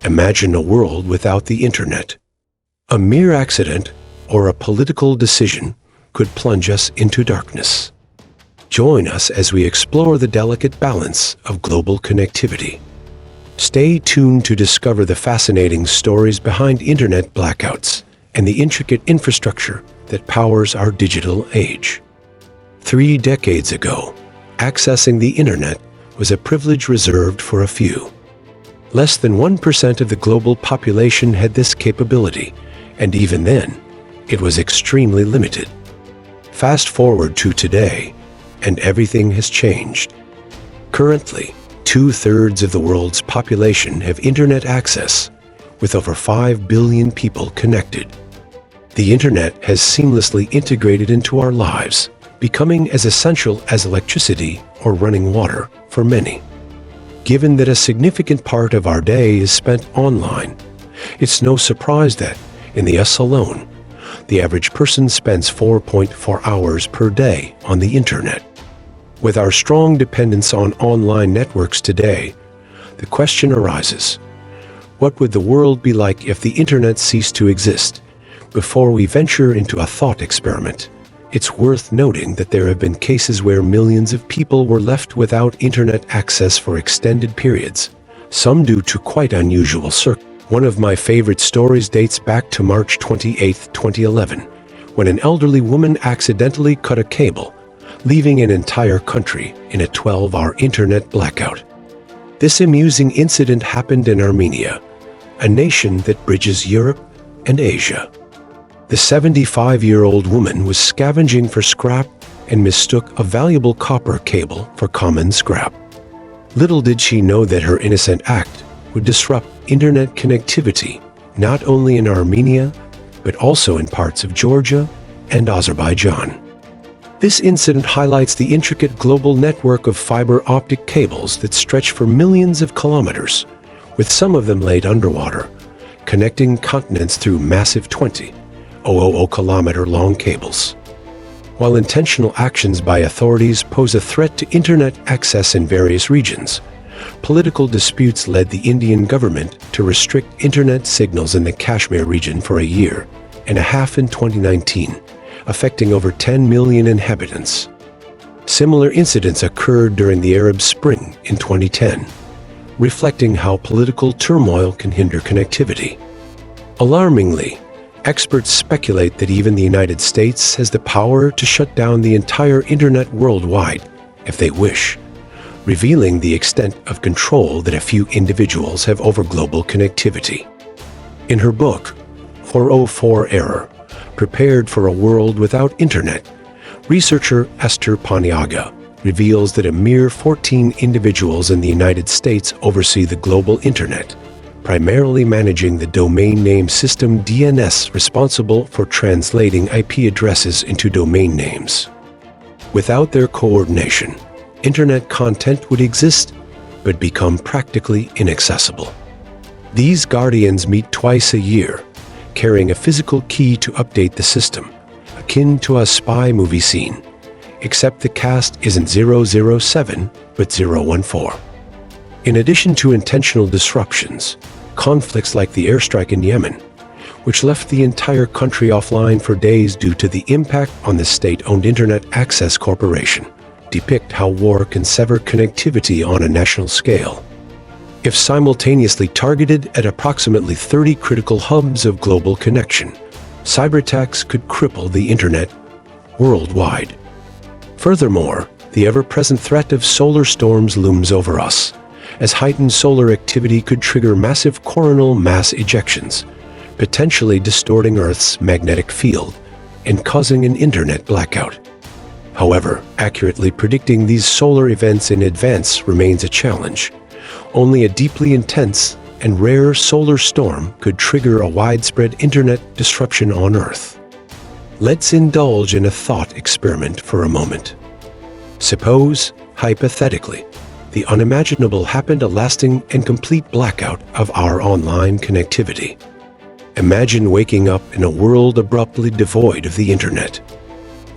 Imagine a world without the internet. A mere accident or a political decision could plunge us into darkness. Join us as we explore the delicate balance of global connectivity. Stay tuned to discover the fascinating stories behind internet blackouts and the intricate infrastructure that powers our digital age. 3 decades ago, accessing the internet was a privilege reserved for a few. Less than 1% of the global population had this capability, and even then, it was extremely limited. Fast forward to today, and everything has changed. Currently, 2/3 of the world's population have internet access, with over 5 billion people connected. The internet has seamlessly integrated into our lives, becoming as essential as electricity or running water for many. Given that a significant part of our day is spent online, it's no surprise that, in the US alone, the average person spends 4.4 hours per day on the internet. With our strong dependence on online networks today, the question arises, what would the world be like if the internet ceased to exist? Before we venture into a thought experiment, it's worth noting that there have been cases where millions of people were left without internet access for extended periods, some due to quite unusual circumstances. One of my favorite stories dates back to March 28, 2011, when an elderly woman accidentally cut a cable, leaving an entire country in a 12-hour internet blackout. This amusing incident happened in Armenia, a nation that bridges Europe and Asia. The 75-year-old woman was scavenging for scrap and mistook a valuable copper cable for common scrap. Little did she know that her innocent act would disrupt internet connectivity not only in Armenia, but also in parts of Georgia and Azerbaijan. This incident highlights the intricate global network of fiber optic cables that stretch for millions of kilometers, with some of them laid underwater, connecting continents through massive 20,000-kilometer-long cables. While intentional actions by authorities pose a threat to internet access in various regions, political disputes led the Indian government to restrict internet signals in the Kashmir region for a year and a half in 2019, affecting over 10 million inhabitants. Similar incidents occurred during the Arab Spring in 2010, reflecting how political turmoil can hinder connectivity. Alarmingly, experts speculate that even the United States has the power to shut down the entire internet worldwide if they wish, revealing the extent of control that a few individuals have over global connectivity. In her book, 404 Error, Prepared for a World Without Internet, researcher Esther Paniagua reveals that a mere 14 individuals in the United States oversee the global internet, primarily managing the domain name system DNS responsible for translating IP addresses into domain names. Without their coordination, internet content would exist but become practically inaccessible. These guardians meet twice a year, carrying a physical key to update the system, akin to a spy movie scene, except the cast isn't 007 but 014. In addition to intentional disruptions, conflicts like the airstrike in Yemen, which left the entire country offline for days due to the impact on the state-owned Internet Access Corporation, depict how war can sever connectivity on a national scale. If simultaneously targeted at approximately 30 critical hubs of global connection, cyberattacks could cripple the internet worldwide. Furthermore, the ever-present threat of solar storms looms over us, as heightened solar activity could trigger massive coronal mass ejections, potentially distorting Earth's magnetic field and causing an internet blackout. However, accurately predicting these solar events in advance remains a challenge. Only a deeply intense and rare solar storm could trigger a widespread internet disruption on Earth. Let's indulge in a thought experiment for a moment. Suppose, hypothetically, the unimaginable happened, a lasting and complete blackout of our online connectivity. Imagine waking up in a world abruptly devoid of the internet.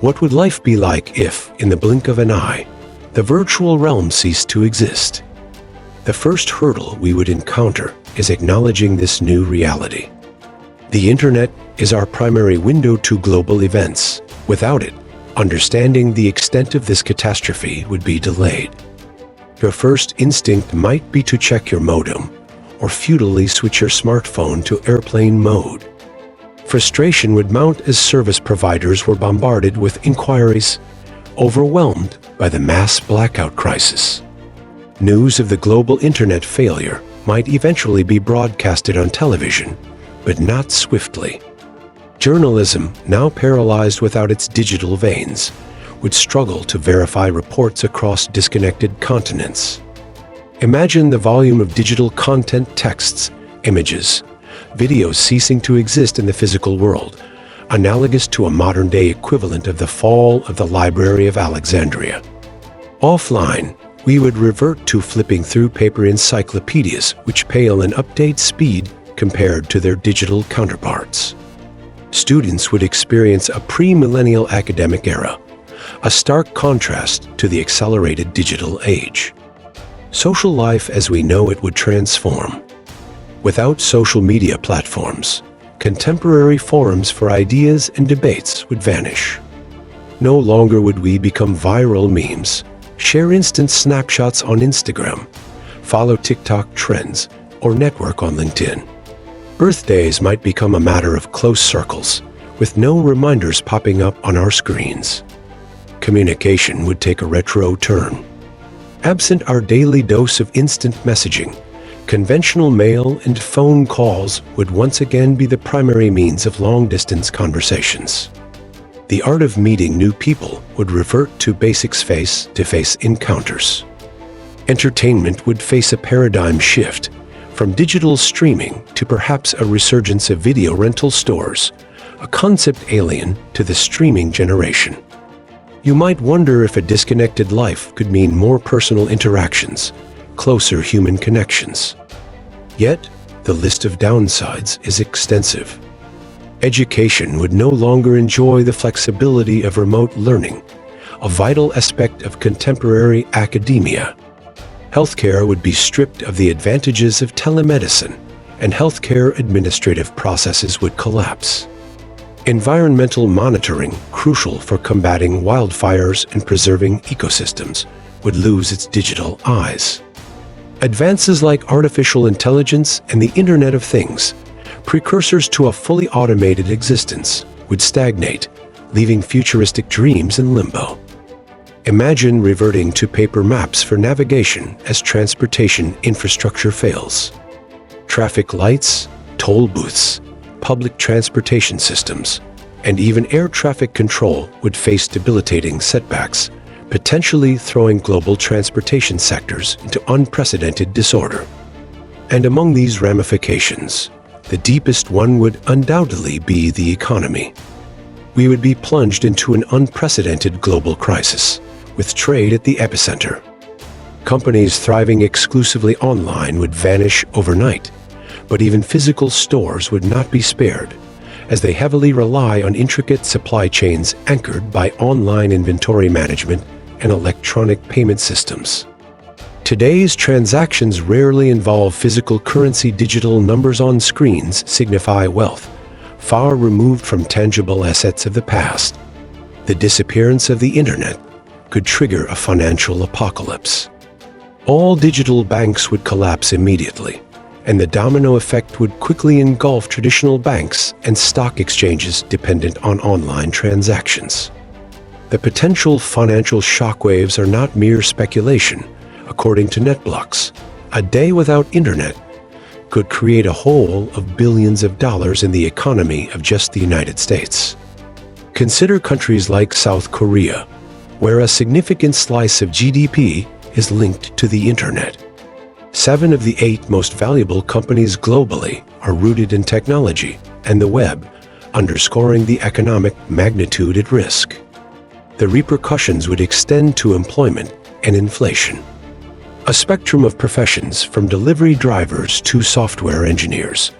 What would life be like if, in the blink of an eye, the virtual realm ceased to exist? The first hurdle we would encounter is acknowledging this new reality. The internet is our primary window to global events. Without it, understanding the extent of this catastrophe would be delayed. Your first instinct might be to check your modem, or futilely switch your smartphone to airplane mode. Frustration would mount as service providers were bombarded with inquiries, overwhelmed by the mass blackout crisis. News of the global internet failure might eventually be broadcasted on television, but not swiftly. Journalism, now paralyzed without its digital veins, would struggle to verify reports across disconnected continents. Imagine the volume of digital content, texts, images, videos ceasing to exist in the physical world, analogous to a modern-day equivalent of the fall of the Library of Alexandria. Offline, we would revert to flipping through paper encyclopedias, which pale in update speed compared to their digital counterparts. Students would experience a pre-millennial academic era, a stark contrast to the accelerated digital age. Social life as we know it would transform. Without social media platforms, contemporary forums for ideas and debates would vanish. No longer would we become viral memes, share instant snapshots on Instagram, follow TikTok trends, or network on LinkedIn. Birthdays might become a matter of close circles, with no reminders popping up on our screens. Communication would take a retro turn. Absent our daily dose of instant messaging, conventional mail and phone calls would once again be the primary means of long-distance conversations. The art of meeting new people would revert to basics face-to-face encounters. Entertainment would face a paradigm shift, from digital streaming to perhaps a resurgence of video rental stores, a concept alien to the streaming generation. You might wonder if a disconnected life could mean more personal interactions, closer human connections. Yet, the list of downsides is extensive. Education would no longer enjoy the flexibility of remote learning, a vital aspect of contemporary academia. Healthcare would be stripped of the advantages of telemedicine, and healthcare administrative processes would collapse. Environmental monitoring, crucial for combating wildfires and preserving ecosystems, would lose its digital eyes. Advances like artificial intelligence and the Internet of Things, precursors to a fully automated existence, would stagnate, leaving futuristic dreams in limbo. Imagine reverting to paper maps for navigation as transportation infrastructure fails. Traffic lights, toll booths, public transportation systems, and even air traffic control would face debilitating setbacks, potentially throwing global transportation sectors into unprecedented disorder. And among these ramifications, the deepest one would undoubtedly be the economy. We would be plunged into an unprecedented global crisis, with trade at the epicenter. Companies thriving exclusively online would vanish overnight, but even physical stores would not be spared, as they heavily rely on intricate supply chains anchored by online inventory management and electronic payment systems. Today's transactions rarely involve physical currency. Digital numbers on screens signify wealth, far removed from tangible assets of the past. The disappearance of the internet could trigger a financial apocalypse. All digital banks would collapse immediately, and the domino effect would quickly engulf traditional banks and stock exchanges dependent on online transactions. The potential financial shockwaves are not mere speculation. According to NetBlocks, a day without internet could create a hole of billions of dollars in the economy of just the United States. Consider countries like South Korea, where a significant slice of GDP is linked to the internet. 7 of the 8 most valuable companies globally are rooted in technology and the web, underscoring the economic magnitude at risk. The repercussions would extend to employment and inflation. A spectrum of professions, from delivery drivers to software engineers,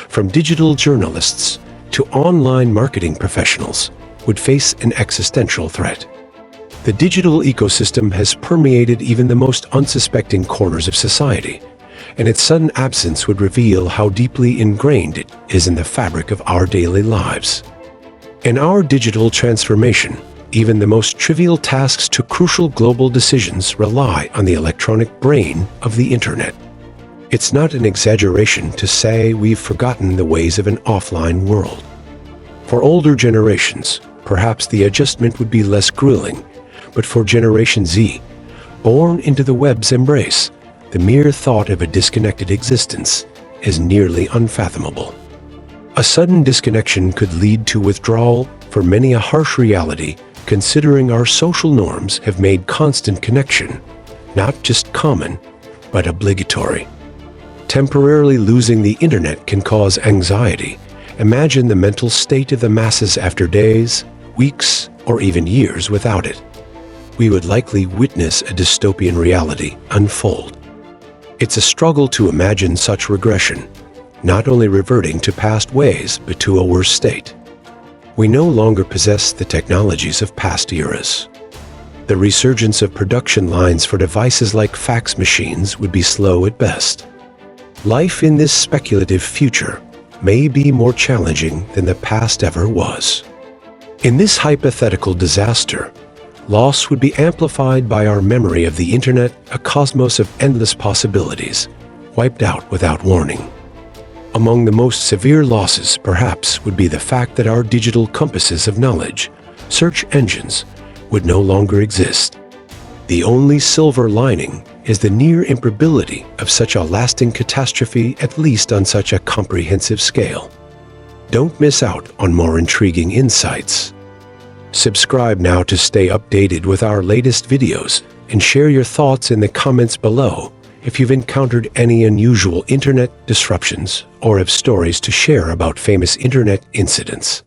from digital journalists to online marketing professionals, would face an existential threat. The digital ecosystem has permeated even the most unsuspecting corners of society, and its sudden absence would reveal how deeply ingrained it is in the fabric of our daily lives. In our digital transformation, even the most trivial tasks to crucial global decisions rely on the electronic brain of the internet. It's not an exaggeration to say we've forgotten the ways of an offline world. For older generations, perhaps the adjustment would be less grueling, but for Generation Z, born into the web's embrace, the mere thought of a disconnected existence is nearly unfathomable. A sudden disconnection could lead to withdrawal, for many a harsh reality, considering our social norms have made constant connection not just common, but obligatory. Temporarily losing the internet can cause anxiety. Imagine the mental state of the masses after days, weeks, or even years without it. We would likely witness a dystopian reality unfold. It's a struggle to imagine such regression, not only reverting to past ways, but to a worse state. We no longer possess the technologies of past eras. The resurgence of production lines for devices like fax machines would be slow at best. Life in this speculative future may be more challenging than the past ever was. In this hypothetical disaster, loss would be amplified by our memory of the internet, a cosmos of endless possibilities, wiped out without warning. Among the most severe losses, perhaps, would be the fact that our digital compasses of knowledge, search engines, would no longer exist. The only silver lining is the near improbability of such a lasting catastrophe, at least on such a comprehensive scale. Don't miss out on more intriguing insights. Subscribe now to stay updated with our latest videos, and share your thoughts in the comments below if you've encountered any unusual internet disruptions or have stories to share about famous internet incidents.